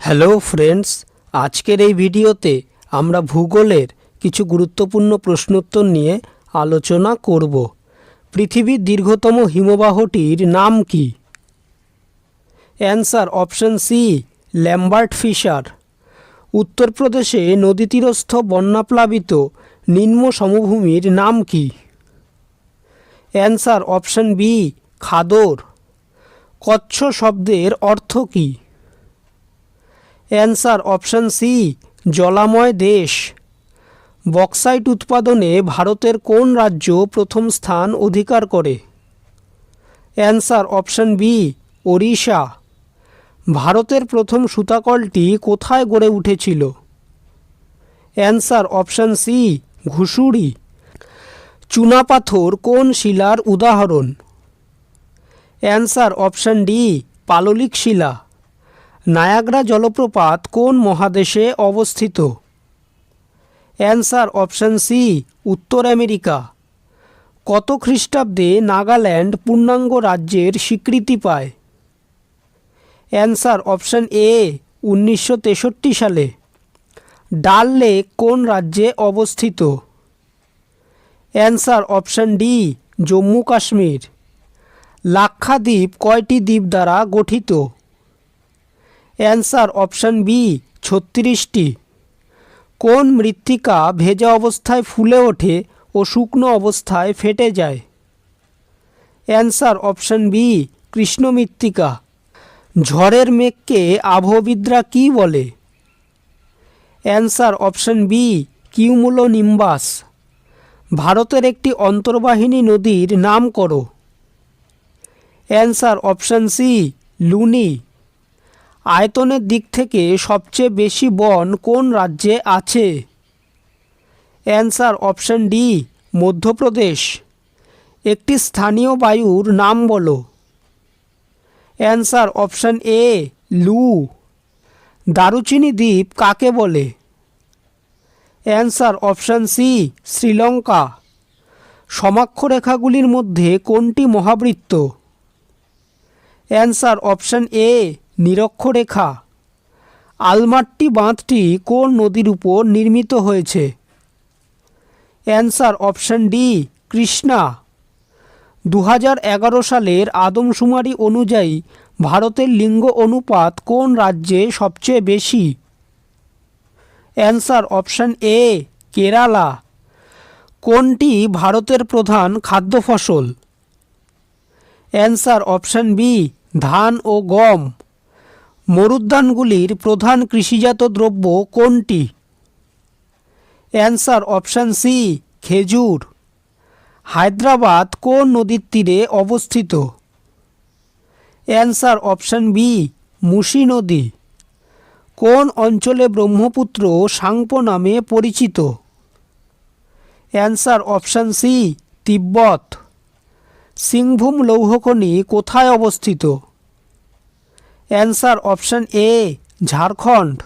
Hello friends, আজকের এই ভিডিওতে আমরা ভূগোলের কিছু গুরুত্বপূর্ণ প্রশ্নোত্তর নিয়ে আলোচনা করব। পৃথিবীর দীর্ঘতম হিমবাহটির নাম কি? Answer option C, Lambert Fisher. উত্তরপ্রদেশে নদীতীরস্থ বন্যাপ্লাবিত নিম্ন সমভূমির নাম কি? Answer option B, khadar. কচ্ছ শব্দের অর্থ কী? অ্যান্সার অপশন সি, জলাময় দেশ। বক্সাইট উৎপাদনে ভারতের কোন রাজ্য প্রথম স্থান অধিকার করে? Answer option B, Odisha. ভারতের প্রথম সুতাকলটি কোথায় গড়ে উঠেছিল? Answer option C, Ghusuri. চুনাপাথর কোন শিলার উদাহরণ? অ্যান্সার অপশন ডি, পাললিক শিলা। নায়াগ্রা জলপ্রপাত কোন মহাদেশে অবস্থিত? অ্যান্সার অপশন সি, উত্তর আমেরিকা। কত খ্রিস্টাব্দে নাগাল্যান্ড পূর্ণাঙ্গ রাজ্যের স্বীকৃতি পায়? অ্যান্সার অপশন এ, 1963 সালে। ডাল লেক কোন রাজ্যে অবস্থিত? Answer option D, Jammu Kashmir. Lakshadweep কয়টি দ্বীপ দ্বারা গঠিত? অ্যান্সার অপশন বি, 36টি। কোন মৃত্তিকা ভেজা অবস্থায় ফুলে ওঠে ও শুকনো অবস্থায় ফেটে যায়? অ্যান্সার অপশন বি, কৃষ্ণ মৃত্তিকা। ঝড়ের মেঘকে আবহবিদরা কী বলে? Answer option B, cumulonimbus. ভারতের একটি অন্তর্বাহিনী নদীর নাম করো। Answer option C, Luni. আয়তনের দিক থেকে সবচেয়ে বেশি বন কোন রাজ্যে আছে? Answer option D, Madhya Pradesh. একটি স্থানীয় বায়ুর নাম বলো। অ্যান্সার অপশন এ, লু। দারুচিনি দ্বীপ কাকে বলে? Answer option C, Sri Lanka. সমাক্ষরেখাগুলির মধ্যে কোনটি মহাবৃত্ত? অ্যান্সার অপশন এ, নিরক্ষরেখা। আলমাট্টি বাঁধটি কোন নদীর উপর নির্মিত হয়েছে? Answer option D, Krishna. 2011 সালের আদমশুমারি অনুযায়ী ভারতের লিঙ্গ অনুপাত কোন রাজ্যে সবচেয়ে বেশি? অ্যান্সার অপশন এ, কেরালা। কোনটি ভারতের প্রধান খাদ্য ফসল? অ্যান্সার অপশন বি, ধান ও গম। মরুদ্যানগুলির প্রধান কৃষিজাত দ্রব্য কোনটি? অ্যান্সার অপশন সি, খেজুর। হায়দ্রাবাদ কোন নদীর তীরে অবস্থিত? অ্যান্সার অপশন বি, মুসি নদী। কোন অঞ্চলে ব্রহ্মপুত্র সাংপো নামে পরিচিত? Answer option C, Tibet. Singhbhum লৌহখনি কোথায় অবস্থিত? Answer option A, Jharkhand.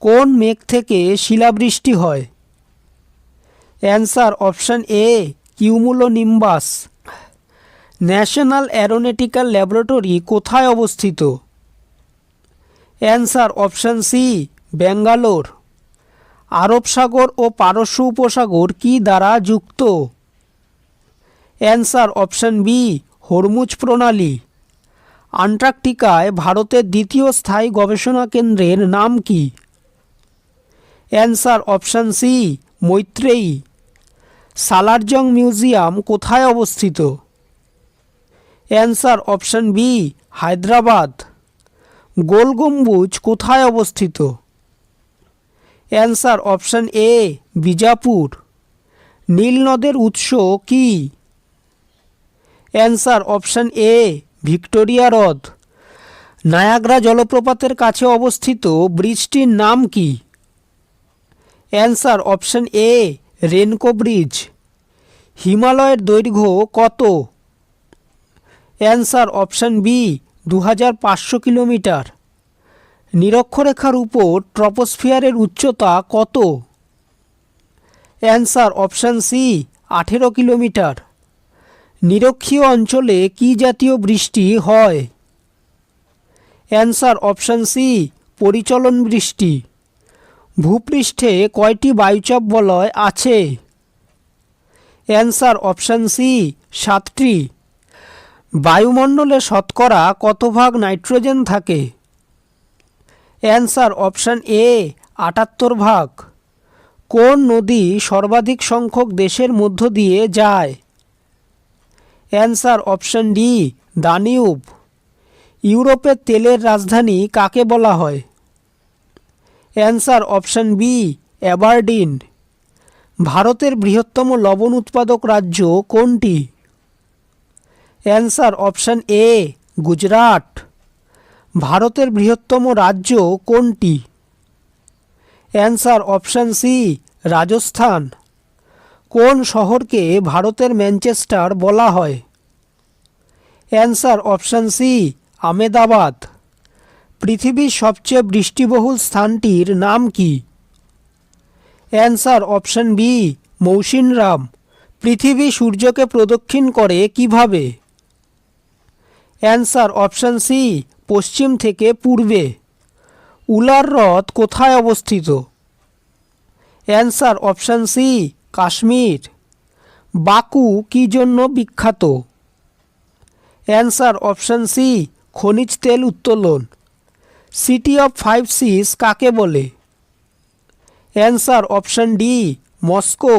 কোন মেঘ থেকে শিলাবৃষ্টি হয়? Answer option A, cumulonimbus. National Aeronautical Laboratory কোথায় অবস্থিত? Answer option C, Bangalore. আরব সাগর ও পারস্য উপসাগর কি দ্বারা যুক্ত? অ্যান্সার অপশন বি, হরমুজ প্রণালী। আন্টার্কটিকায় ভারতের দ্বিতীয় স্থায়ী গবেষণা কেন্দ্রের নাম কি? Answer option C, Maitreyi. Salarjung museum কোথায় অবস্থিত? Answer option B, Hyderabad. Gol Gumbaz কোথায় অবস্থিত? Answer option A, Bijapur. নীল নদের উৎস কি? অ্যান্সার অপশন এ, ভিক্টোরিয়া হ্রদ। নায়াগ্রা জলপ্রপাতের কাছে অবস্থিত ব্রিজটির নাম কি? অ্যান্সার অপশন এ, রেনকো ব্রিজ। হিমালয়ের দৈর্ঘ্য কত? Answer option B, 2500 kilometre. নিরক্ষরেখার উপর ট্রপোস্ফিয়ারের উচ্চতা কত? Answer option C, 18 kilometre. নিরক্ষীয় অঞ্চলে কি জাতীয় বৃষ্টি হয়? অ্যান্সার অপশন সি, পরিচলন বৃষ্টি। ভূপৃষ্ঠে কয়টি বায়ুচাপ বলয় আছে? অ্যান্সার অপশান সি 7টি। বায়ুমণ্ডলে শতকরা কত ভাগ নাইট্রোজেন থাকে? অ্যান্সার অপশান এ 78 ভাগ। কোন নদী সর্বাধিক সংখ্যক দেশের মধ্য দিয়ে যায়? Answer option D Danube. ইউরোপের তেলের রাজধানী কাকে বলা হয়? Answer option B Aberdeen. ভারতের বৃহত্তম লবণ উৎপাদক রাজ্য কোনটি? Answer option A Gujarat. ভারতের বৃহত্তম রাজ্য কোনটি? Answer option C Rajasthan. কোন শহরকে ভারতের ম্যানচেস্টার বলা হয়? Answer option C Ahmedabad. পৃথিবীর সবচেয়ে বৃষ্টিবহুল স্থানটির নাম কি? Answer option B Mawsynram. পৃথিবী সূর্যকে প্রদক্ষিণ করে কিভাবে? অ্যান্সার অপশান সি পশ্চিম থেকে পূর্বে। উলার হ্রদ কোথায় অবস্থিত? Answer option C Kashmir. Baku কি জন্য বিখ্যাত? অ্যান্সার অপশান সি খনিজ তেল উত্তোলন। সিটি অফ 5 সিস কাকে বলে? Answer option D Moscow.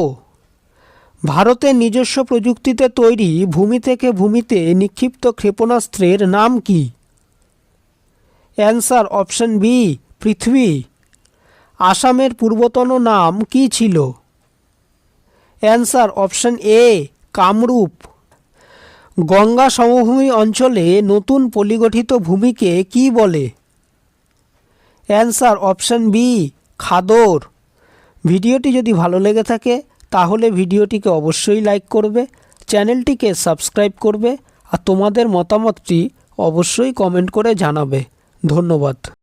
ভারতের নিজস্ব প্রযুক্তিতে তৈরি ভূমি থেকে ভূমিতে নিক্ষিপ্ত ক্ষেপণাস্ত্রের নাম কি? Answer option B Prithvi. আসামের পূর্বতন নাম কি ছিল? Answer option A Kamrup. Ganga সমভূমি অঞ্চলে নতুন পলিগঠিত ভূমিকে কি বলে? Answer option B khadar. ভিডিওটি যদি ভালো লেগে থাকে তাহলে ভিডিওটিকে অবশ্যই লাইক করবে, চ্যানেলটিকে সাবস্ক্রাইব করবে আর তোমাদের মতামতটি অবশ্যই কমেন্ট করে জানাবে। ধন্যবাদ।